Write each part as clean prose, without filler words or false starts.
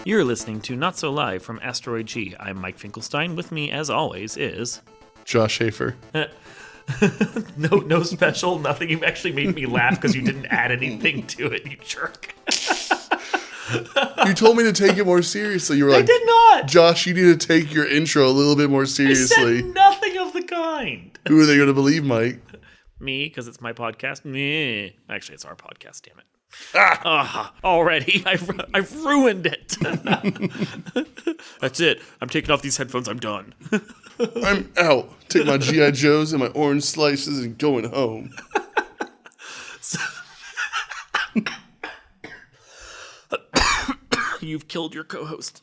You're listening to Not So Live from Asteroid G. I'm Mike Finkelstein. With me, as always, is... Josh Schaefer. No special, nothing. You actually made me laugh because you didn't add anything to it, you jerk. You told me to take it more seriously. You were like, I did not! Josh, you need to take your intro a little bit more seriously. I said nothing of the kind. Who are they going to believe, Mike? Me, because it's my podcast. Meh. Actually, it's our podcast, damn it. Already, I've ruined it. That's it. I'm taking off these headphones. I'm done. I'm out. Take my G.I. Joes and my orange slices and going home. You've killed your co-host.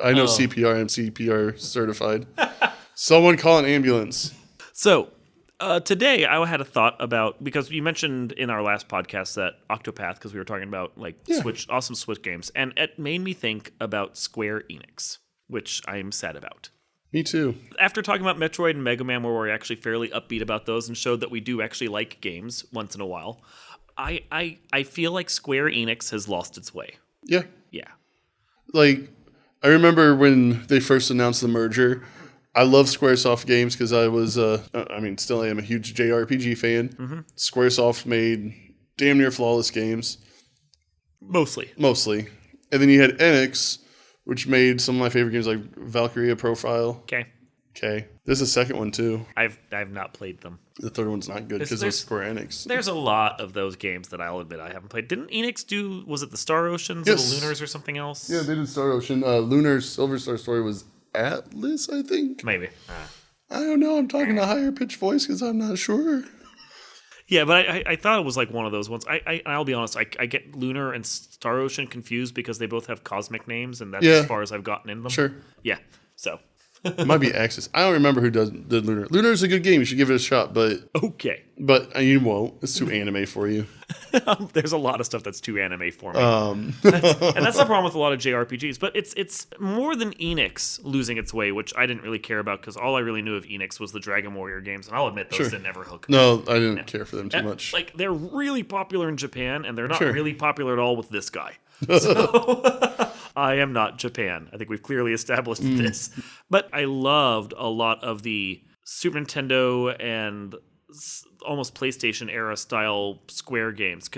I know CPR. I'm CPR certified. Someone call an ambulance. So, today I had a thought about, because you mentioned in our last podcast that Octopath, because we were talking about awesome Switch games, and it made me think about Square-Enix, which I'm sad about. Me too. After talking about Metroid and Mega Man, where we're actually fairly upbeat about those and showed that we do actually like games once in a while, I feel like Square-Enix has lost its way. Yeah. Yeah. Like, I remember when they first announced the merger, I love Squaresoft games because I was, still am a huge JRPG fan. Mm-hmm. Squaresoft made damn near flawless games. Mostly. And then you had Enix, which made some of my favorite games like Valkyria Profile. Okay. There's a second one too. I've not played them. The third one's not good because it was Square-Enix. There's a lot of those games that I'll admit I haven't played. Didn't Enix do, was it the Star Oceans or the Lunars or something else? Yeah, they did Star Ocean. Lunar's Silver Star Story was Atlas, I think. Maybe. I don't know. I'm talking a higher pitched voice because I'm not sure. Yeah, but I thought it was like one of those ones. I'll be honest. I get Lunar and Star Ocean confused because they both have cosmic names, and that's as far as I've gotten in them. Sure. Yeah. So. It might be Axis. I don't remember who did Lunar. Lunar's a good game. You should give it a shot, but... Okay. But you won't. It's too anime for you. There's a lot of stuff that's too anime for me. And that's the problem with a lot of JRPGs. But it's more than Enix losing its way, which I didn't really care about because all I really knew of Enix was the Dragon Warrior games, and I'll admit those didn't ever hook me. No, I didn't care for them too much. Like, they're really popular in Japan, and they're not really popular at all with this guy. So... I am not Japan. I think we've clearly established this. But I loved a lot of the Super Nintendo and almost PlayStation era style Square games.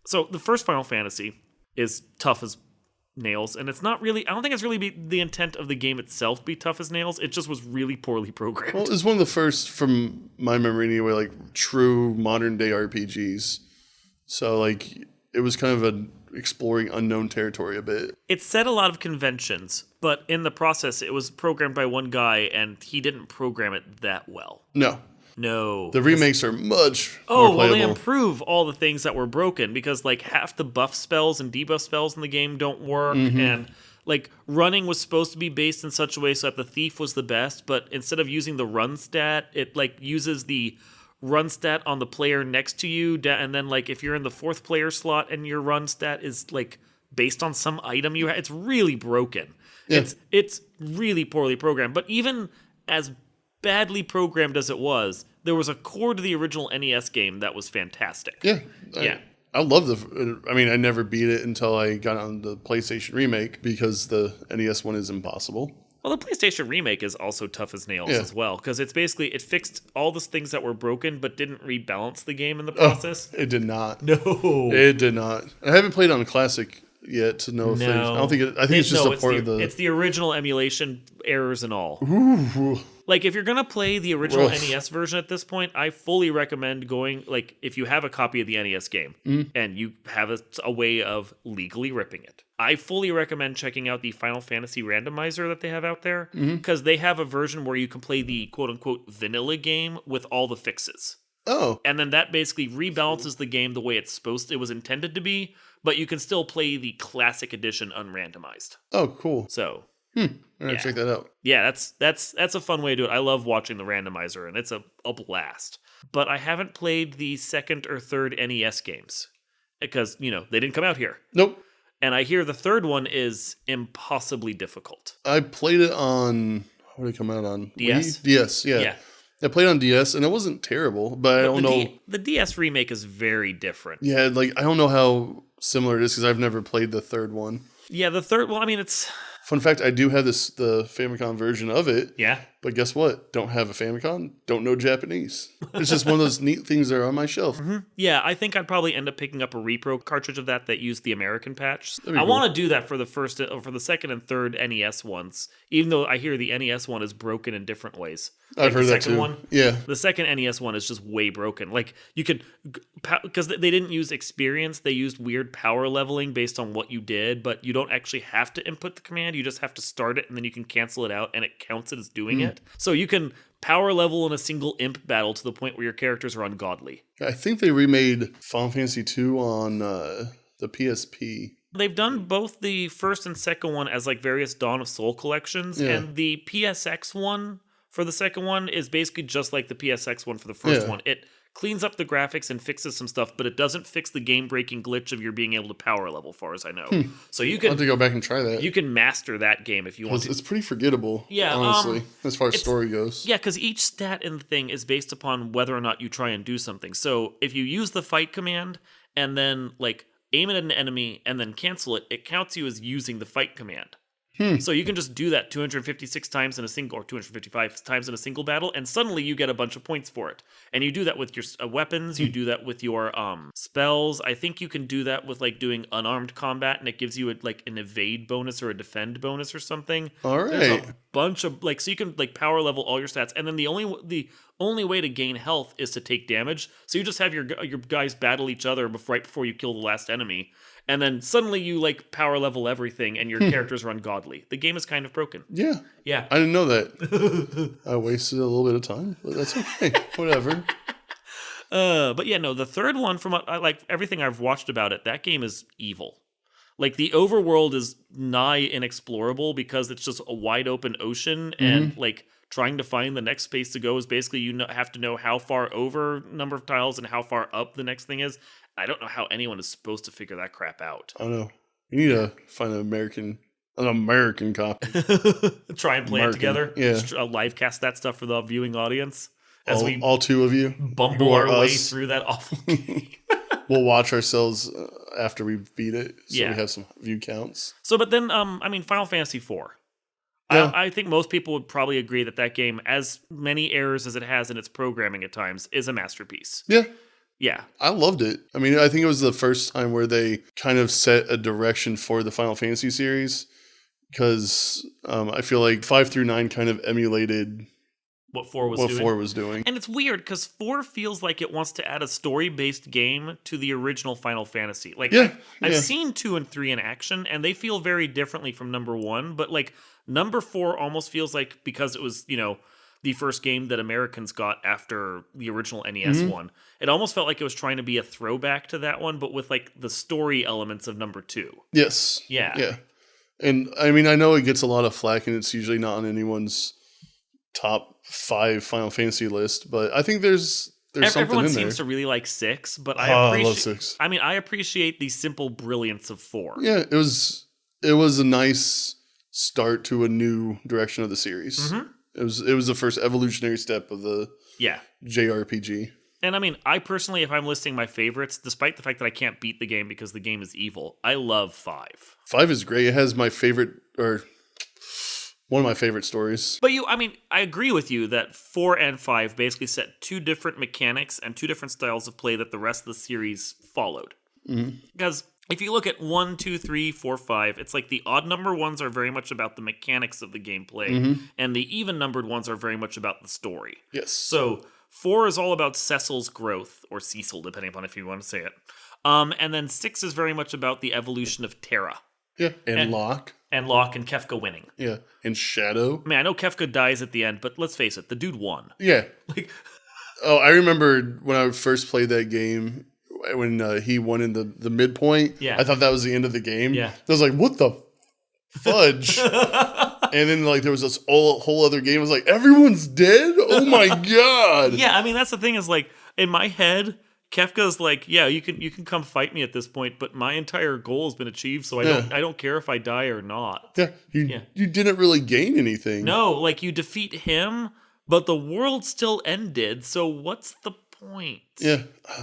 So the first Final Fantasy is tough as nails, and it's not really, I don't think it's really the intent of the game itself to be tough as nails. It just was really poorly programmed. Well, it's one of the first, from my memory anyway, like true modern day RPGs. So like it was kind of a exploring unknown territory a bit. It set a lot of conventions, but in the process, it was programmed by one guy, and he didn't program it that well. No. The remakes are much more playable. Well, they improve all the things that were broken, because like half the buff spells and debuff spells in the game don't work, and like running was supposed to be based in such a way so that the thief was the best, but instead of using the run stat, it like uses the run stat on the player next to you, and then like if you're in the fourth player slot and your run stat is like based on some item you have, it's really broken. Yeah. It's really poorly programmed. But even as badly programmed as it was, there was a core to the original NES game that was fantastic. I love I never beat it until I got on the PlayStation remake because the NES one is impossible. Well, the PlayStation remake is also tough as nails as well, because it's basically, it fixed all the things that were broken, but didn't rebalance the game in the process. It did not. No. It did not. I haven't played on the Classic yet to know if I think it's just a part of the... It's the original emulation errors and all. Ooh. Like, if you're going to play the original NES version at this point, I fully recommend going, like, if you have a copy of the NES game, and you have a way of legally ripping it, I fully recommend checking out the Final Fantasy randomizer that they have out there, because they have a version where you can play the quote-unquote vanilla game with all the fixes. Oh. And then that basically rebalances the game the way it was intended to be, but you can still play the classic edition unrandomized. Oh, cool. So... I'm going to check that out. Yeah, that's a fun way to do it. I love watching the randomizer, and it's a blast. But I haven't played the second or third NES games, because, they didn't come out here. Nope. And I hear the third one is impossibly difficult. I played it on, what did it come out on? DS? Wii? DS, yeah. I played on DS, and it wasn't terrible, but I don't know. The DS remake is very different. Yeah, like, I don't know how similar it is, because I've never played the third one. Yeah, the third. Well, I mean, it's Fun fact, I do have the Famicom version of it. yeah. But guess what? Don't have a Famicom. Don't know Japanese. It's just one of those neat things that are on my shelf. Yeah, I think I'd probably end up picking up a repro cartridge of that used the American patch. That'd be I cool. want to do that for the second and third NES ones, even though I hear the NES one is broken in different ways. I've heard the that second too. one. Yeah. The second NES one is just way broken. Like you could, because they didn't use experience, they used weird power leveling based on what you did, but you don't actually have to input the command. You just have to start it, and then you can cancel it out, and it counts it as doing it. So you can power level in a single imp battle to the point where your characters are ungodly. I think they remade Final Fantasy 2 on the PSP. They've done both the first and second one as like various Dawn of Soul collections, and the PSX one for the second one is basically just like the PSX one for the first one. It cleans up the graphics and fixes some stuff, but it doesn't fix the game-breaking glitch of your being able to power level, far as I know. So you I'll have can to go back and try that. you can master that game if you want to. It's pretty forgettable, Yeah, honestly, as far as story goes. Yeah, because each stat in the thing is based upon whether or not you try and do something. So if you use the fight command and then like aim it at an enemy and then cancel it, it counts you as using the fight command. So you can just do that 256 times in a single, or 255 times in a single battle, and suddenly you get a bunch of points for it. And you do that with your weapons, you do that with your spells. I think you can do that with like doing unarmed combat, and it gives you like an evade bonus or a defend bonus or something. All right. There's a bunch of like, so you can like power level all your stats, and then the only way to gain health is to take damage. So you just have your guys battle each other right before you kill the last enemy. And then suddenly you like power level everything and your characters are ungodly. The game is kind of broken. Yeah. Yeah. I didn't know that. I wasted a little bit of time, but that's okay. Whatever. But yeah, no, the third one, from like everything I've watched about it, that game is evil. Like the overworld is nigh inexplorable because it's just a wide open ocean, and like trying to find the next space to go is basically have to know how far over number of tiles and how far up the next thing is. I don't know how anyone is supposed to figure that crap out. I don't know. You need to find an American copy. Try and play it together. Yeah. Just, live cast that stuff for the viewing audience as all two of you bumble our way through that awful game. We'll watch ourselves after we beat it, so we have some view counts. So, but then, I mean, Final Fantasy IV. Yeah. I think most people would probably agree that game, as many errors as it has in its programming at times, is a masterpiece. Yeah. Yeah. I loved it. I mean, I think it was the first time where they kind of set a direction for the Final Fantasy series, because I feel like 5 through 9 kind of emulated what 4 was doing. And it's weird because 4 feels like it wants to add a story-based game to the original Final Fantasy. Like, I've seen 2 and 3 in action, and they feel very differently from number 1. But like number 4 almost feels like, because it was, the first game that Americans got after the original NES one, it almost felt like it was trying to be a throwback to that one, but with like the story elements of number 2. Yes. Yeah. Yeah. And I mean, I know it gets a lot of flack, and it's usually not on anyone's top 5 Final Fantasy list, but I think there's something in there. Everyone seems to really like 6, but I love 6. I mean, I appreciate the simple brilliance of 4. Yeah, it was a nice start to a new direction of the series. It was the first evolutionary step of the JRPG. And I mean, I personally, if I'm listing my favorites, despite the fact that I can't beat the game because the game is evil, I love 5. 5 is great. It has my favorite, or one of my favorite stories. But I agree with you that 4 and 5 basically set 2 different mechanics and 2 different styles of play that the rest of the series followed. Because if you look at 1, 2, 3, 4, 5, it's like the odd number ones are very much about the mechanics of the gameplay, and the even numbered ones are very much about the story. Yes. So 4 is all about Cecil's growth, or Cecil, depending upon if you want to say it. And then 6 is very much about the evolution of Terra. Yeah, and Locke. And Locke and Kefka winning. Yeah, and Shadow. I mean, I know Kefka dies at the end, but let's face it, the dude won. Yeah. Like, I remember when I first played that game, when he won in the midpoint. Yeah. I thought that was the end of the game. Yeah. I was like, what the fudge? And then like there was this whole other game. I was like, everyone's dead? Oh my God. Yeah, I mean, that's the thing is like, in my head, Kefka's like, yeah, you can come fight me at this point, but my entire goal has been achieved, so I don't care if I die or not. Yeah, you didn't really gain anything. No, like you defeat him, but the world still ended, so what's the point. Yeah.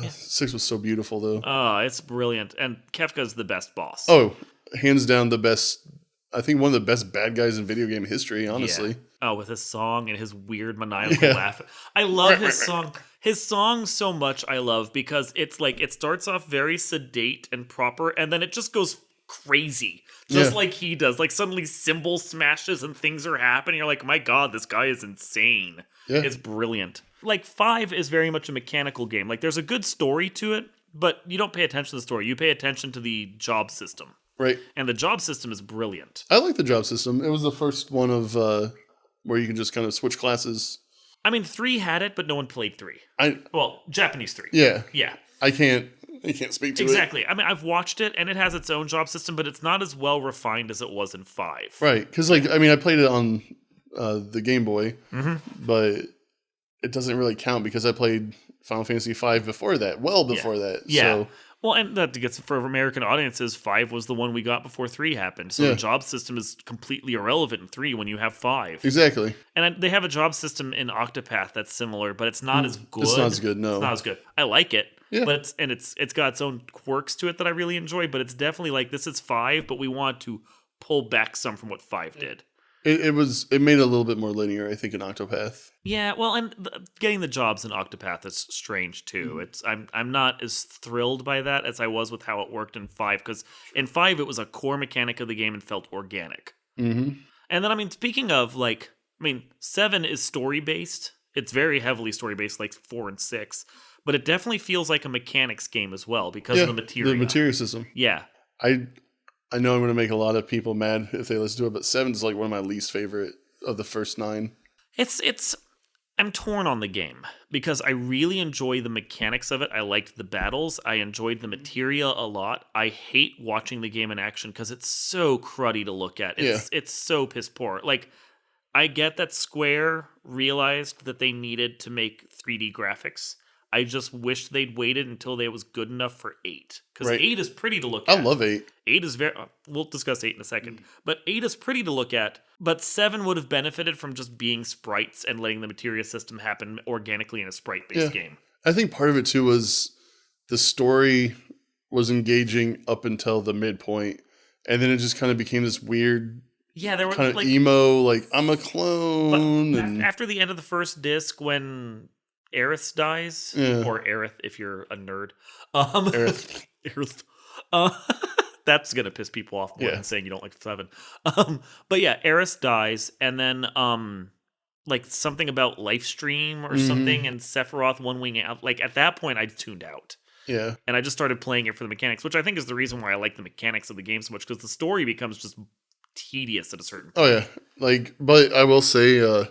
6 was so beautiful, though. Oh, it's brilliant. And Kefka's the best boss. Oh, hands down the best. I think one of the best bad guys in video game history, honestly. Yeah. Oh, with his song and his weird maniacal laugh. I love his song. His song so much I love because it's like it starts off very sedate and proper and then it just goes crazy. Just like he does. Like suddenly cymbal smashes and things are happening. You're like, my God, this guy is insane. Yeah. It's brilliant. Like 5 is very much a mechanical game. Like there's a good story to it, but you don't pay attention to the story. You pay attention to the job system. Right. And the job system is brilliant. I like the job system. It was the first one of where you can just kind of switch classes. I mean, 3 had it, but no one played 3. Well, Japanese 3. Yeah. Yeah. I can't speak to it. Exactly. I mean, I've watched it, and it has its own job system, but it's not as well refined as it was in 5. Right. Because, I played it on the Game Boy, but it doesn't really count because I played Final Fantasy V before that, before that. Yeah. So. Well, and that gets for American audiences, 5 was the one we got before 3 happened. So the job system is completely irrelevant in 3 when you have 5. Exactly. And they have a job system in Octopath that's similar, but it's not as good. It's not as good, no. It's not as good. I like it. Yeah. But it's got its own quirks to it that I really enjoy, but it's definitely like this is 5, but we want to pull back some from what 5 did. It made it a little bit more linear, I think, in Octopath. Yeah, well, and getting the jobs in Octopath is strange too. I'm not as thrilled by that as I was with how it worked in 5, because in 5 it was a core mechanic of the game and felt organic. Mm-hmm. And then speaking of 7 is story based. It's very heavily story based, like 4 and 6, but it definitely feels like a mechanics game as well because of the materia. The materia system. Yeah, I know I'm going to make a lot of people mad if they listen to it, but 7 is like one of my least favorite of the first 9. I'm torn on the game because I really enjoy the mechanics of it. I liked the battles. I enjoyed the materia a lot. I hate watching the game in action because it's so cruddy to look at. It's so piss poor. Like, I get that Square realized that they needed to make 3D graphics. I just wish they'd waited until it was good enough for 8. Because 8 is pretty to look at. I love 8. 8 is very... We'll discuss 8 in a second. But 8 is pretty to look at. But 7 would have benefited from just being sprites and letting the materia system happen organically in a sprite-based game. I think part of it, too, was the story was engaging up until the midpoint. And then it just kind of became this weird... Yeah, there were kind of emo, like, I'm a clone. And after the end of the first disc, when... Aerith dies, or Aerith if you're a nerd. Aerith. That's gonna piss people off more than saying you don't like 7. But yeah, Aerith dies, and then like something about Lifestream or something, and Sephiroth one wing out. Like at that point, I tuned out. Yeah, and I just started playing it for the mechanics, which I think is the reason why I like the mechanics of the game so much, because the story becomes just tedious at a certain point. Oh yeah, but I will say.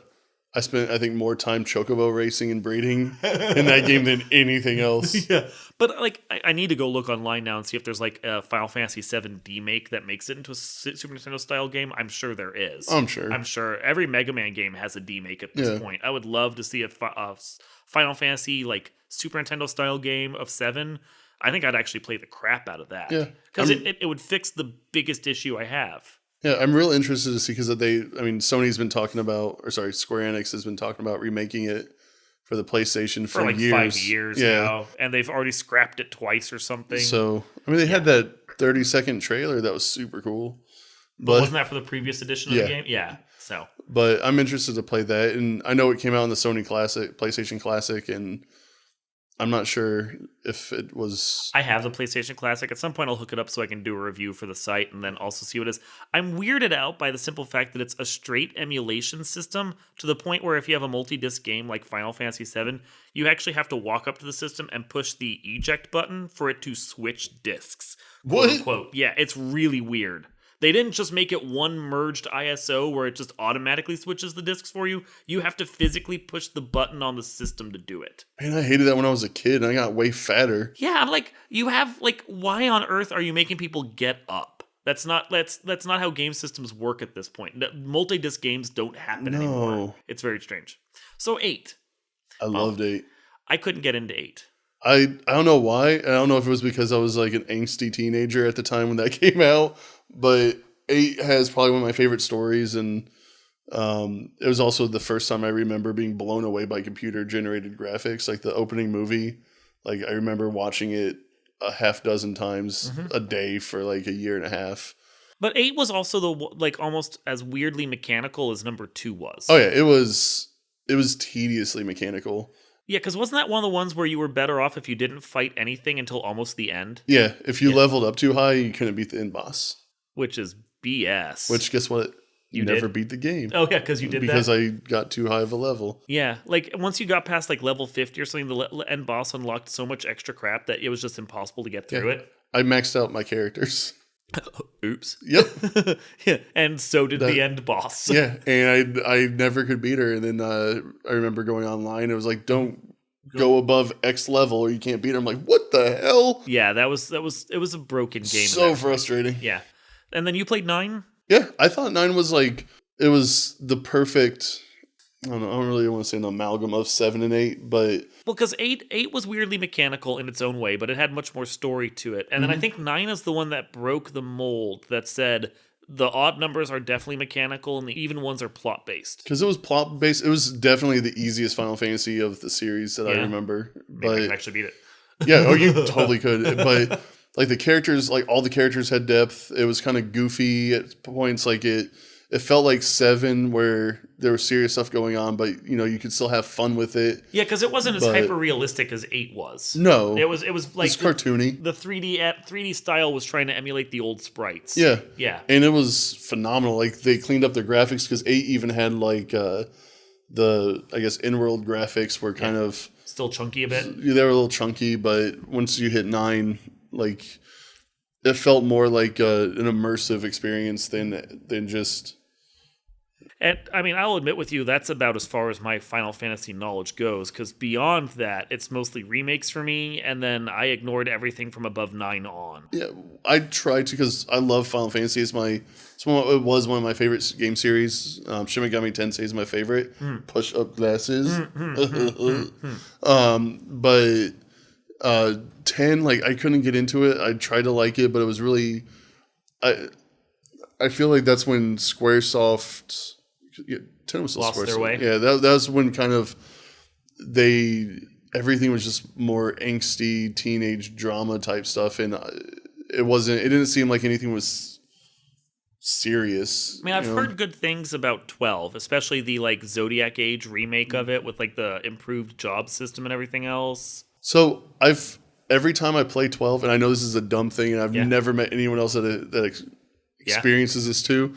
I spent, I think, more time chocobo racing and breeding in that game than anything else. Yeah, but I need to go look online now and see if there's like a Final Fantasy VII remake that makes it into a Super Nintendo style game. I'm sure there is. I'm sure every Mega Man game has a remake at this point. I would love to see a Final Fantasy Super Nintendo style game of 7. I think I'd actually play the crap out of that. Yeah, because it would fix the biggest issue I have. Yeah, I'm real interested to see because Sony's been talking about, Square-Enix has been talking about remaking it for the PlayStation for years. 5 years now, and they've already scrapped it twice or something. So, they had that 30-second trailer that was super cool. But wasn't that for the previous edition of the game? Yeah. So, but I'm interested to play that, and I know it came out on the Sony Classic, PlayStation Classic, and I'm not sure if it was... I have the PlayStation Classic. At some point, I'll hook it up so I can do a review for the site and then also see what it is. I'm weirded out by the simple fact that it's a straight emulation system to the point where if you have a multi-disc game like Final Fantasy VII, you actually have to walk up to the system and push the eject button for it to switch discs. What? Quote, unquote. Yeah, it's really weird. They didn't just make it one merged ISO where it just automatically switches the discs for you. You have to physically push the button on the system to do it. Man, I hated that when I was a kid and I got way fatter. Yeah, I'm like, why on earth are you making people get up? That's not how game systems work at this point. Multi-disc games don't happen anymore. It's very strange. So 8. I loved 8. I couldn't get into 8. I don't know why. I don't know if it was because I was like an angsty teenager at the time when that came out. But 8 has probably one of my favorite stories, and It was also the first time I remember being blown away by computer generated graphics. Like the opening movie, like I remember watching it a half dozen times a day for like a year and a half. But 8 was also like almost as weirdly mechanical as number 2 was. Oh yeah, it was tediously mechanical. Yeah, because wasn't that one of the ones where you were better off if you didn't fight anything until almost the end? Yeah, if you leveled up too high, you couldn't beat the end boss. Which is BS. Which, guess what? You never beat the game. Oh, yeah, because you did because that? I got too high of a level. Yeah, like once you got past like level 50 or something, the end boss unlocked so much extra crap that it was just impossible to get through it. I maxed out my characters. Oops. Yep. Yeah, and so did the end boss. Yeah, and I never could beat her. And then I remember going online. It was like, don't go above X level or you can't beat her. I'm like, what the hell? Yeah, it was a broken game. So frustrating. Yeah. And then you played 9? Yeah, I thought 9 was like, it was the perfect, I don't really want to say an amalgam of 7 and 8, but... Well, because 8 was weirdly mechanical in its own way, but it had much more story to it. And then I think 9 is the one that broke the mold that said the odd numbers are definitely mechanical and the even ones are plot-based. Because it was plot-based. It was definitely the easiest Final Fantasy of the series that I remember. Maybe I can actually beat it. Yeah, you totally could. But like the characters, like all the characters had depth. It was kind of goofy at points. Like it felt like 7 where there was serious stuff going on, but you could still have fun with it. Yeah, because it wasn't as hyper realistic as 8 was. No, it was like it's cartoony. The 3D style was trying to emulate the old sprites. Yeah, and it was phenomenal. Like they cleaned up their graphics because 8 even had like the in-world graphics were kind of still chunky a bit. They were a little chunky, but once you hit 9, like it felt more like an immersive experience than just. And I mean, I'll admit with you, that's about as far as my Final Fantasy knowledge goes, because beyond that, it's mostly remakes for me, and then I ignored everything from above 9 on. Yeah, I tried to, because I love Final Fantasy. It was one of my favorite game series. Shin Megami Tensei is my favorite. Push up glasses. But 10, like I couldn't get into it. I tried to like it, but it was really, I feel like that's when Squaresoft. Yeah, 10 was lost their way. Yeah, that was when kind of everything was just more angsty teenage drama type stuff, and it didn't seem like anything was serious. I mean, I've heard good things about 12, especially the like Zodiac Age remake of it with like the improved job system and everything else. So every time I play 12, and I know this is a dumb thing, and I've never met anyone else that experiences this too,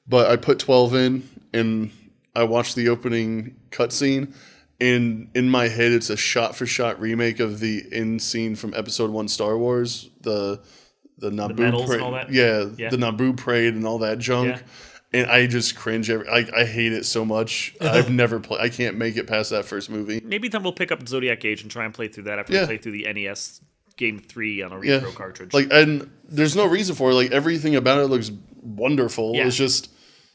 but I put 12 in, and I watched the opening cutscene, and in my head, it's a shot-for-shot remake of the end scene from Episode 1 Star Wars, the Naboo parade. And all that? The Naboo parade and all that junk. Yeah. And I just cringe. I hate it so much. I've never played. I can't make it past that first movie. Maybe then we'll pick up Zodiac Age and try and play through that after we play through the NES Game 3 on a retro cartridge. Like, and there's no reason for it. Like, everything about it looks wonderful. Yeah. It's just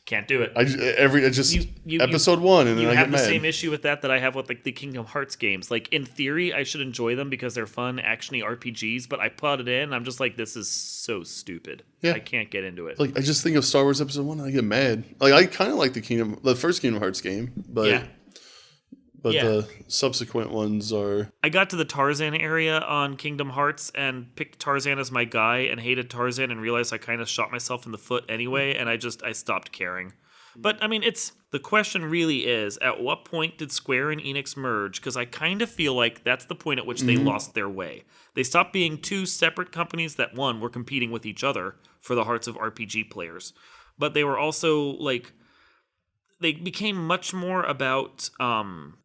can't do it. Episode 1, and then I get mad. You have the same issue with that I have with like the Kingdom Hearts games. Like in theory, I should enjoy them because they're fun, actiony RPGs. But I put it in, I'm just like, this is so stupid. Yeah. I can't get into it. Like I just think of Star Wars Episode 1, and I get mad. Like I kind of like the first Kingdom Hearts game, but the subsequent ones are... I got to the Tarzan area on Kingdom Hearts and picked Tarzan as my guy and hated Tarzan and realized I kind of shot myself in the foot anyway, and I stopped caring. But, I mean, the question really is, at what point did Square and Enix merge? Because I kind of feel like that's the point at which they lost their way. They stopped being two separate companies that, one, were competing with each other for the hearts of RPG players. But they were also, like... They became much more about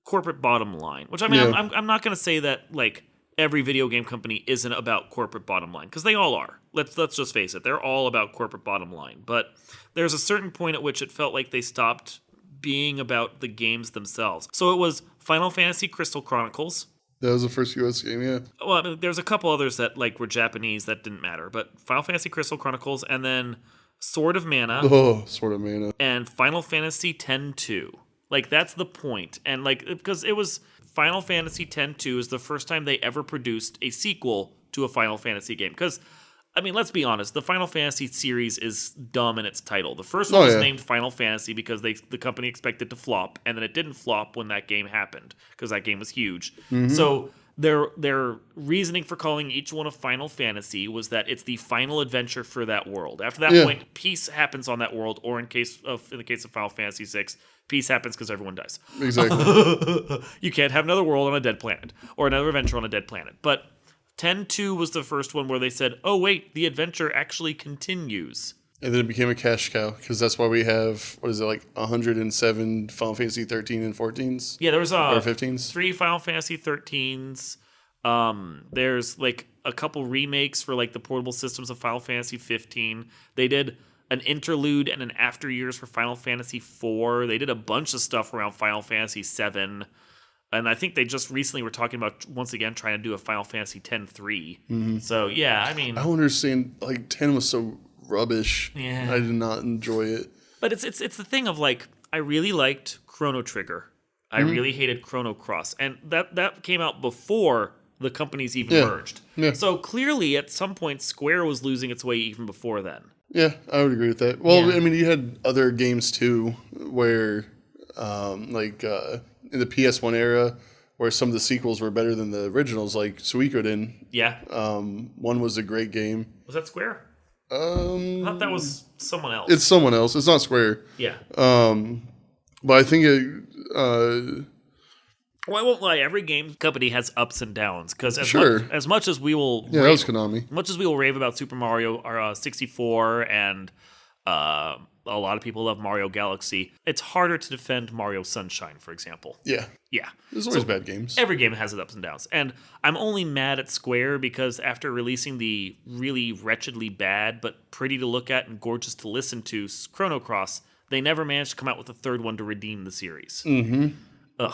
corporate bottom line, which I mean, I'm not going to say that like every video game company isn't about corporate bottom line, because they all are. Let's just face it, they're all about corporate bottom line. But there's a certain point at which it felt like they stopped being about the games themselves. So it was Final Fantasy Crystal Chronicles. That was the first US game, yeah. Well, I mean, there's a couple others that like were Japanese that didn't matter, but Final Fantasy Crystal Chronicles, and then Sword of Mana. Oh, Sword of Mana. And Final Fantasy X-2. Like, that's the point. And, like, because it was... Final Fantasy X-2 is the first time they ever produced a sequel to a Final Fantasy game. Because I mean, let's be honest. The Final Fantasy series is dumb in its title. The first Oh, one was yeah. named Final Fantasy because the company expected to flop, and then it didn't flop when that game happened because that game was huge. So their reasoning for calling each one a Final Fantasy was that it's the final adventure for that world. After that Yeah. point, peace happens on that world, or in the case of Final Fantasy VI, peace happens because everyone dies. Exactly. You can't have another world on a dead planet or another adventure on a dead planet. But 10-2 was the first one where they said, oh, wait, the adventure actually continues. And then it became a cash cow because that's why we have, what is it, like 107 Final Fantasy 13 and 14s? Yeah, there was Or 15s? 3 Final Fantasy 13s. There's like a couple remakes for like the portable systems of Final Fantasy 15. They did an interlude and an after years for Final Fantasy 4. They did a bunch of stuff around Final Fantasy 7. And I think they just recently were talking about, once again, trying to do a Final Fantasy X-3. So, yeah, I mean... I don't understand. Like, 10 was so rubbish. Yeah. I did not enjoy it. But it's the thing of, like, I really liked Chrono Trigger. I really hated Chrono Cross. And that came out before the companies even merged. Yeah. So, clearly, at some point, Square was losing its way even before then. Yeah, I would agree with that. Well, Yeah. I mean, you had other games, too, where, in the PS1 era, where some of the sequels were better than the originals, like Suikoden. Yeah. One was a great game. Was that Square? I thought that was someone else. It's someone else. It's not Square. Yeah. But I think it... Well, I won't lie. Every game company has ups and downs because Sure. as much as we will Yeah, that was Konami. much as we will rave about Super Mario 64 and a lot of people love Mario Galaxy, it's harder to defend Mario Sunshine, for example. Yeah. Yeah. There's always bad games. Every game has its ups and downs. And I'm only mad at Square because after releasing the really wretchedly bad but pretty to look at and gorgeous to listen to Chrono Cross, they never managed to come out with a third one to redeem the series. Mm-hmm. Ugh.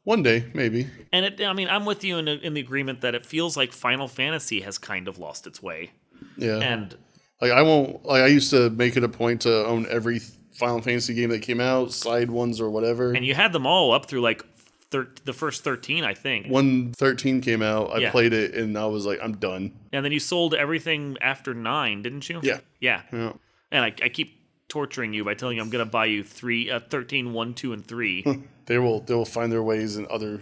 One day, maybe. And I'm with you in the agreement that it feels like Final Fantasy has kind of lost its way. Yeah. And Like, I won't... Like, I used to make it a point to own every Final Fantasy game that came out, side ones or whatever. you had them all up through like the first 13, I think. When 13 came out, I Yeah. played it, and I was like, I'm done. And then you sold everything after 9, didn't you? Yeah. Yeah. Yeah. And I keep torturing you by telling you I'm going to buy you 13, 1, 2, and 3. They will find their ways in other...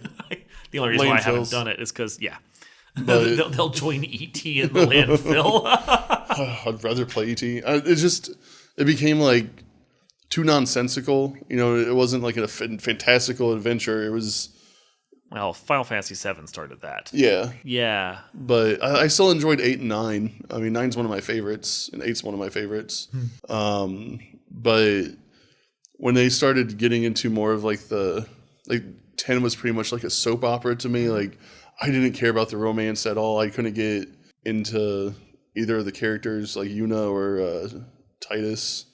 The only reason why I haven't Landfills. done it is because, yeah. But they'll join ET in the landfill. I'd rather play E.T. It became like too nonsensical. You know, it wasn't like a fantastical adventure. It was... Well, Final Fantasy VII started that. Yeah. Yeah. But I still enjoyed 8 and 9. I mean, 9's one of my favorites, and 8's one of my favorites. But when they started getting into more of like 10 was pretty much like a soap opera to me. Like, I didn't care about the romance at all. I couldn't get into either of the characters, like Yuna or Titus.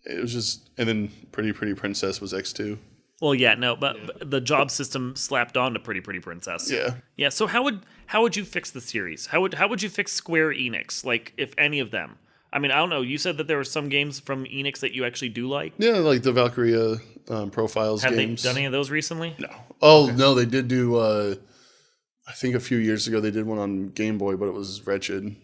It was just... And then Pretty Princess was X2. Well, yeah, no, but the job system slapped on to Pretty Princess. Yeah. Yeah, so how would you fix the series? How would you fix Square-Enix, like, if any of them? I mean, I don't know. You said that there were some games from Enix that you actually do like. Yeah, like the Valkyria Profiles Have games. they done any of those recently? No. Oh, no, they did do... I think a few years ago they did one on Game Boy, but it was wretched,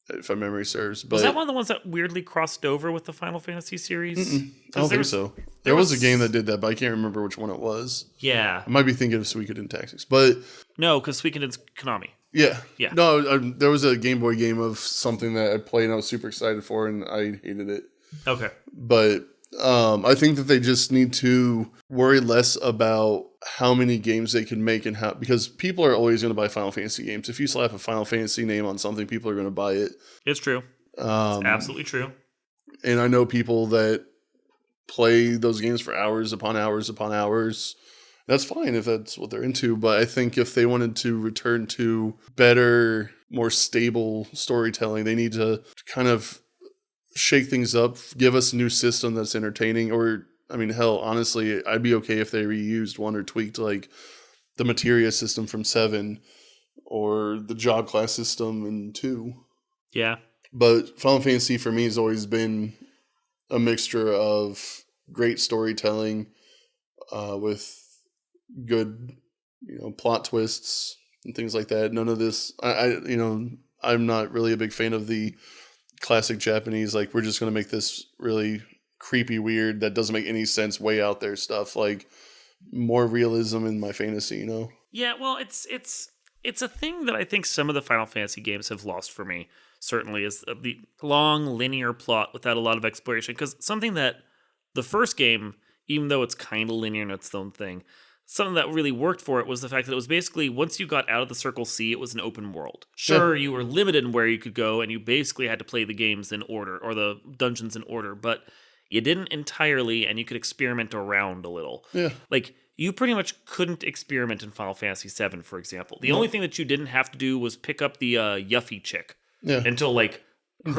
if my memory serves. But Was that one of the ones that weirdly crossed over with the Final Fantasy series? I don't think so. There was a game that did that, but I can't remember which one it was. Yeah. I might be thinking of Suikoden Tactics, but No, because Suikoden's Konami. yeah. Yeah. No, there was a Game Boy game of something that I played and I was super excited for, and I hated it. Okay. But I think that they just need to worry less about how many games they can make and how, because people are always going to buy Final Fantasy games. If you slap a Final Fantasy name on something, people are going to buy it. It's true. It's absolutely true. And I know people that play those games for hours upon hours upon hours. That's fine if that's what they're into. But I think if they wanted to return to better, more stable storytelling, they need to kind of shake things up, give us a new system that's entertaining. Or, I mean, hell, honestly, I'd be okay if they reused one or tweaked like the Materia system from 7 or the job class system in 2. Yeah. But Final Fantasy for me has always been a mixture of great storytelling with good, plot twists and things like that. None of this, I'm not really a big fan of the classic Japanese, like, we're just going to make this really creepy, weird, that doesn't make any sense, way out there stuff. Like, more realism in my fantasy, you know? Yeah, well, it's a thing that I think some of the Final Fantasy games have lost for me. Certainly, is the long linear plot without a lot of exploration. Because something that the first game, even though it's kind of linear in its own thing, something that really worked for it was the fact that it was basically once you got out of the Circle C, it was an open world. Sure, you were limited in where you could go, and you basically had to play the games in order or the dungeons in order, but you didn't entirely, and you could experiment around a little. Yeah. Like, you pretty much couldn't experiment in Final Fantasy VII, for example. The only thing that you didn't have to do was pick up the Yuffie chick until, like,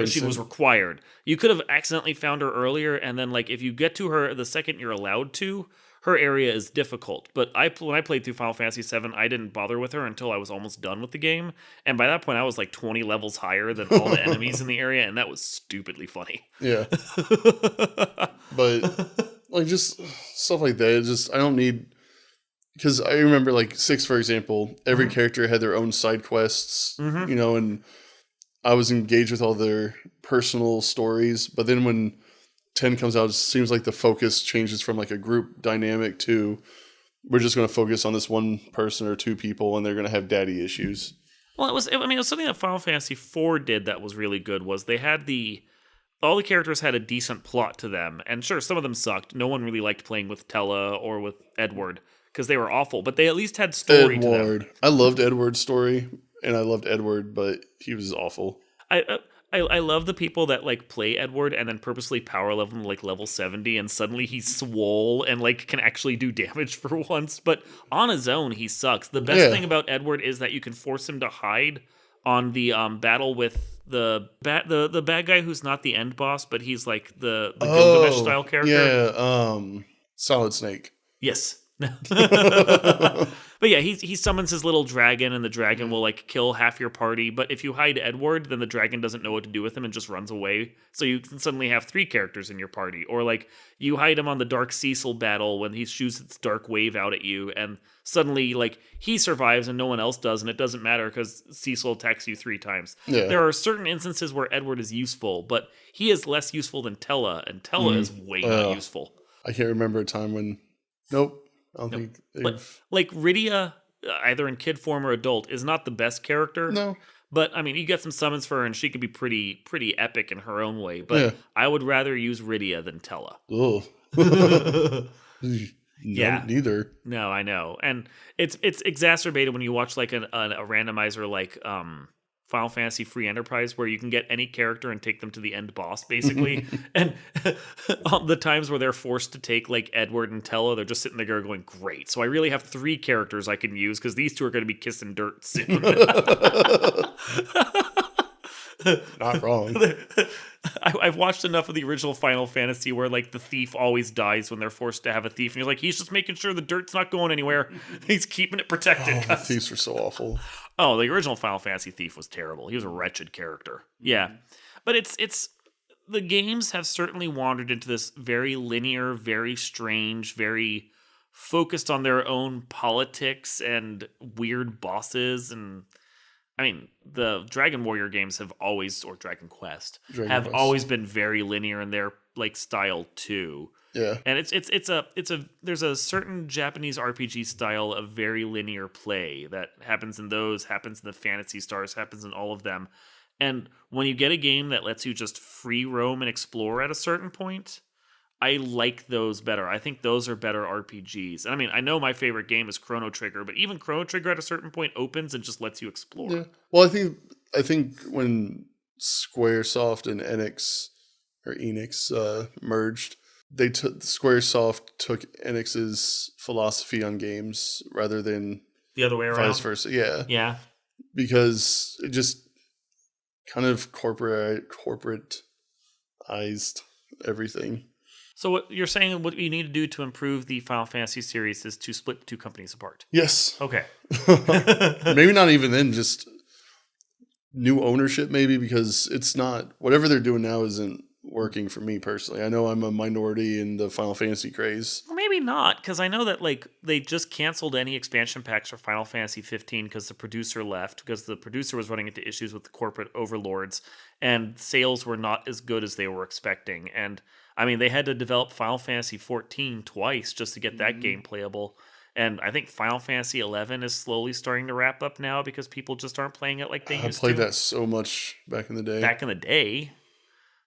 she was required. You could have accidentally found her earlier, and then, like, if you get to her the second you're allowed to, her area is difficult. But when I played through Final Fantasy VII, I didn't bother with her until I was almost done with the game. And by that point, I was like 20 levels higher than all the enemies in the area, and that was stupidly funny. Yeah. But, like, just stuff like that, just, I don't need... Because I remember, like, 6, for example, every character had their own side quests, you know, and I was engaged with all their personal stories. But then when 10 comes out, it seems like the focus changes from, like, a group dynamic to we're just going to focus on this one person or two people, and they're going to have daddy issues. Well, it was something that Final Fantasy IV did that was really good, was they had all the characters had a decent plot to them. And sure, some of them sucked. No one really liked playing with Tella or with Edward, because they were awful, but they at least had story to them. I loved Edward's story, and I loved Edward, but he was awful. I love the people that, like, play Edward and then purposely power level him to, like, level 70, and suddenly he's swole and, like, can actually do damage for once. But on his own, he sucks. The best thing about Edward is that you can force him to hide on the battle with the bad guy who's not the end boss, but he's like the Gilgamesh style character. Yeah, Solid Snake. Yes. But yeah, he summons his little dragon, and the dragon will, like, kill half your party. But if you hide Edward, then the dragon doesn't know what to do with him and just runs away. So you can suddenly have 3 characters in your party. Or, like, you hide him on the Dark Cecil battle when he shoots its dark wave out at you, and suddenly, like, he survives and no one else does, and it doesn't matter because Cecil attacks you 3 times. Yeah. There are certain instances where Edward is useful, but he is less useful than Tella, and Tella is way not useful. I can't remember a time when... Nope. I don't think but, like, Rydia, either in kid form or adult, is not the best character. No. But, I mean, you get some summons for her, and she could be pretty epic in her own way. But I would rather use Rydia than Tella. Oh. Yeah. Neither. No, I know. And it's exacerbated when you watch, like, a randomizer like Final Fantasy Free Enterprise, where you can get any character and take them to the end boss, basically. And the times where they're forced to take, like, Edward and Tella, they're just sitting there going, great. So I really have 3 characters I can use, because these 2 are going to be kissing dirt soon. Not wrong. I've watched enough of the original Final Fantasy where, like, the thief always dies when they're forced to have a thief. And you're like, he's just making sure the dirt's not going anywhere. He's keeping it protected. The thieves were so awful. Oh, the original Final Fantasy thief was terrible. He was a wretched character. Yeah. But it's the games have certainly wandered into this very linear, very strange, very focused on their own politics and weird bosses. And I mean, the Dragon Warrior games have always, or Dragon Quest, always been very linear in their, like, style too. Yeah. And there's a certain Japanese RPG style of very linear play that happens in those, happens in the Phantasy Stars, happens in all of them. And when you get a game that lets you just free roam and explore at a certain point, I like those better. I think those are better RPGs. And I mean, I know my favorite game is Chrono Trigger, but even Chrono Trigger at a certain point opens and just lets you explore. Yeah. Well, I think when Squaresoft and Enix merged, Squaresoft took Enix's philosophy on games rather than the other way around. Vice versa. Yeah. Yeah. Because it just kind of corporatized everything. So what you're saying, what you need to do to improve the Final Fantasy series is to split the 2 companies apart. Yes. Okay. Maybe not even then, just new ownership maybe, because it's not, whatever they're doing now isn't working for me personally. I know I'm a minority in the Final Fantasy craze. Well, maybe not, because I know that like they just canceled any expansion packs for Final Fantasy 15 because the producer left, because the producer was running into issues with the corporate overlords, and sales were not as good as they were expecting. And I mean, they had to develop Final Fantasy 14 twice just to get that game playable. And I think Final Fantasy 11 is slowly starting to wrap up now because people just aren't playing it like they I used played to. that so much back in the day. Back in the day.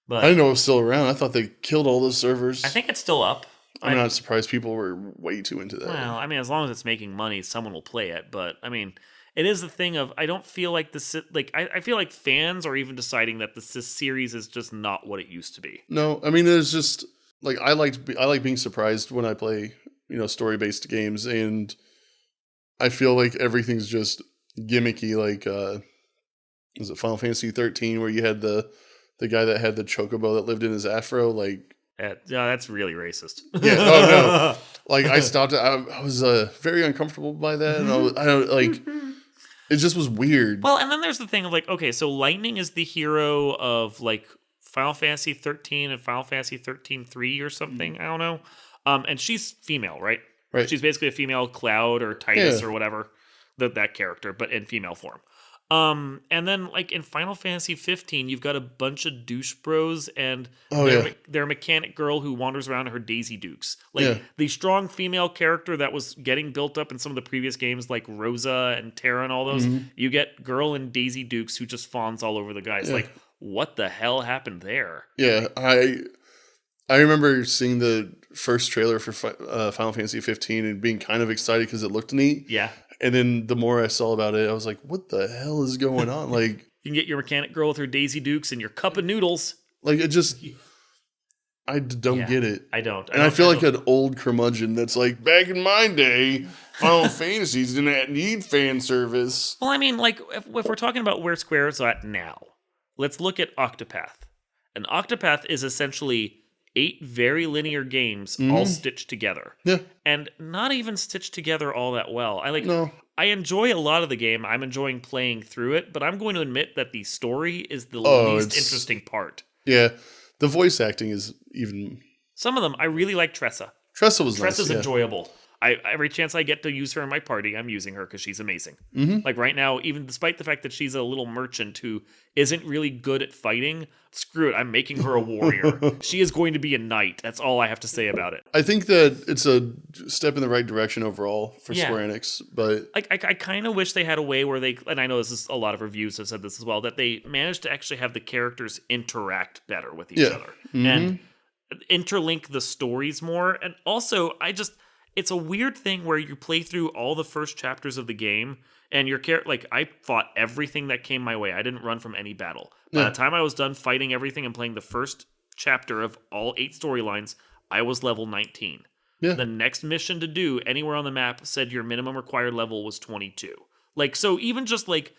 But I didn't know it was still around. I thought they killed all those servers. I think it's still up. I'm not surprised people were way too into that. Well, I mean, as long as it's making money, someone will play it. But I mean, it is the thing of I don't feel like I feel like fans are even deciding that this series is just not what it used to be. No, I mean, it's just like I like being surprised when I play, story-based games, and I feel like everything's just gimmicky. Like, was it Final Fantasy 13 where you had the guy that had the chocobo that lived in his afro? Like, yeah, that's really racist. yeah. Oh no. Like I stopped. I was very uncomfortable by that, and I don't like. It just was weird. Well, and then there's the thing of like, okay, so Lightning is the hero of like Final Fantasy 13 and Final Fantasy 13-3 or something. I don't know. And she's female, right? Right. She's basically a female Cloud or Titus or whatever, that character, but in female form. And then like in Final Fantasy 15, you've got a bunch of douche bros and their mechanic girl who wanders around her Daisy Dukes. Like the strong female character that was getting built up in some of the previous games like Rosa and Terra and all those. You get girl and Daisy Dukes who just fawns all over the guys. Yeah. Like, what the hell happened there? Yeah, I remember seeing the first trailer for Final Fantasy 15 and being kind of excited because it looked neat. Yeah. And then the more I saw about it, I was like, what the hell is going on? Like, you can get your mechanic girl with her Daisy Dukes and your cup of noodles. Like, it just, I don't get it. I don't. And I feel like an old curmudgeon that's like, back in my day, Final Fantasies didn't need fan service. Well, I mean, like, if we're talking about where Square is at now, let's look at Octopath. And Octopath is essentially 8 very linear games all stitched together. Yeah. And not even stitched together all that well. No. I enjoy a lot of the game. I'm enjoying playing through it, but I'm going to admit that the story is the least interesting part. Yeah. The voice acting is even... Some of them, I really like Tressa. Tressa was nice. Tressa's enjoyable. Every chance I get to use her in my party, I'm using her because she's amazing. Like right now, even despite the fact that she's a little merchant who isn't really good at fighting, screw it, I'm making her a warrior. She is going to be a knight. That's all I have to say about it. I think that it's a step in the right direction overall for Square-Enix, but... I kind of wish they had a way where they, and I know this is a lot of reviews have said this as well, that they managed to actually have the characters interact better with each other. And interlink the stories more. And also, it's a weird thing where you play through all the first chapters of the game and your character, like I fought everything that came my way. I didn't run from any battle. By the time I was done fighting everything and playing the first chapter of all 8 storylines, I was level 19. Yeah. The next mission to do anywhere on the map said your minimum required level was 22. Like, so even just like,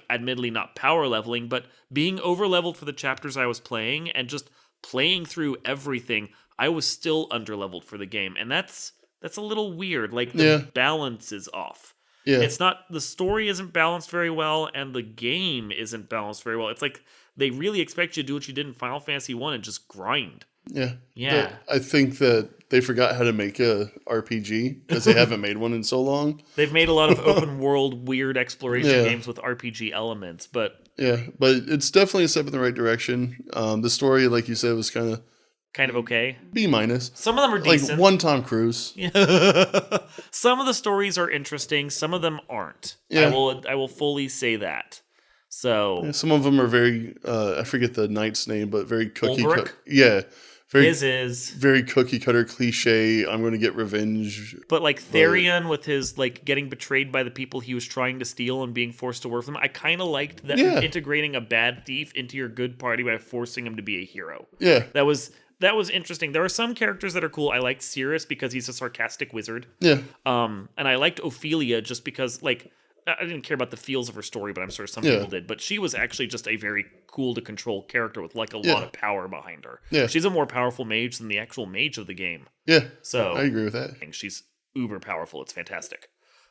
admittedly not power leveling, but being over leveled for the chapters I was playing and just playing through everything, I was still under leveled for the game. And that's a little weird. Like, the balance is off. Yeah. It's not, the story isn't balanced very well, and the game isn't balanced very well. It's like they really expect you to do what you did in Final Fantasy 1 and just grind. Yeah. Yeah. I think that they forgot how to make a RPG because they haven't made one in so long. They've made a lot of open world, weird exploration games with RPG elements, but... Yeah, but it's definitely a step in the right direction. The story, like you said, was kind of okay. B-. Some of them are decent. Like one Tom Cruise. Some of the stories are interesting. Some of them aren't. Yeah. I will fully say that. So some of them are very I forget the knight's name, but very cookie cutter. Very cookie cutter cliche. I'm going to get revenge. But like Therion with his like getting betrayed by the people he was trying to steal and being forced to work for them. I kind of liked that integrating a bad thief into your good party by forcing him to be a hero. Yeah. That was interesting. There are some characters that are cool. I liked Cirrus because he's a sarcastic wizard. Yeah. And I liked Ophelia just because, like, I didn't care about the feels of her story, but I'm sure some people did. But she was actually just a very cool to control character with, like, a lot of power behind her. Yeah. She's a more powerful mage than the actual mage of the game. Yeah. So I agree with that. She's uber powerful. It's fantastic.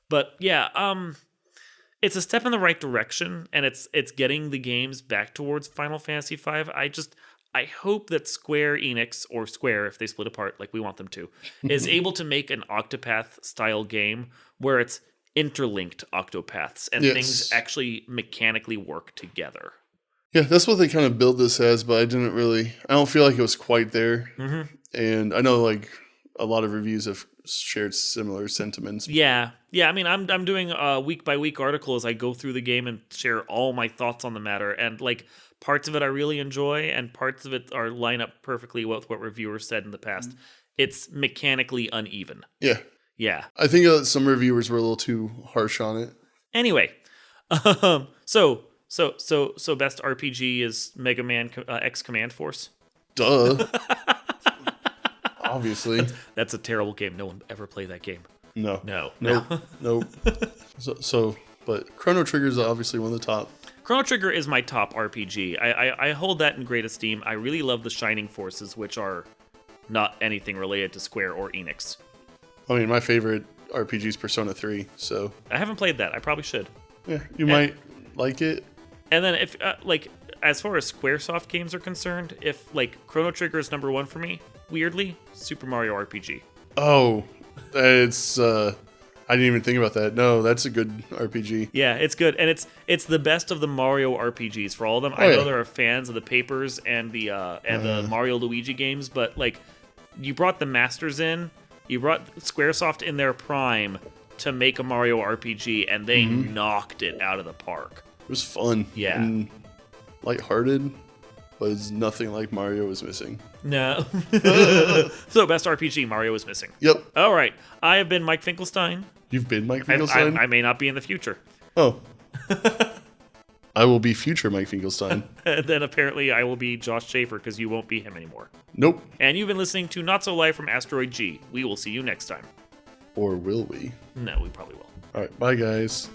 But, yeah, it's a step in the right direction, and it's getting the games back towards Final Fantasy V. I hope that Square-Enix, or Square, if they split apart like we want them to, is able to make an Octopath-style game where it's interlinked Octopaths and things actually mechanically work together. Yeah, that's what they kind of build this as, but I don't feel like it was quite there. Mm-hmm. And I know like a lot of reviews have shared similar sentiments. Yeah. I mean, I'm doing a week by week article as I go through the game and share all my thoughts on the matter. And like parts of it I really enjoy, and parts of it are line up perfectly with what reviewers said in the past. It's mechanically uneven. Yeah. Yeah. I think some reviewers were a little too harsh on it. Anyway, so best RPG is Mega Man X Command Force. Duh. Obviously. That's a terrible game. No one ever played that game. No. No. But Chrono Trigger is obviously one of the top. Chrono Trigger is my top RPG. I hold that in great esteem. I really love the Shining Forces, which are not anything related to Square or Enix. I mean, my favorite RPG is Persona 3, so... I haven't played that. I probably should. Yeah, you might like it. And then if, as far as Squaresoft games are concerned, if, Chrono Trigger is number one for me, weirdly, Super Mario RPG. Oh, it's... I didn't even think about that. No, that's a good RPG. Yeah, it's good. And it's the best of the Mario RPGs for all of them. I know there are fans of the Papers and the Mario Luigi games, but, you brought the masters in... You brought Squaresoft in their prime to make a Mario RPG, and they knocked it out of the park. It was fun. Yeah. And lighthearted, was nothing like Mario was missing. No. So, best RPG, Mario was missing. Yep. All right. I have been Mike Finkelstein. You've been Mike Finkelstein? I may not be in the future. Oh. I will be future Mike Finkelstein. And then apparently I will be Josh Schaefer because you won't be him anymore. Nope. And you've been listening to Not So Live from Asteroid G. We will see you next time. Or will we? No, we probably will. All right. Bye, guys.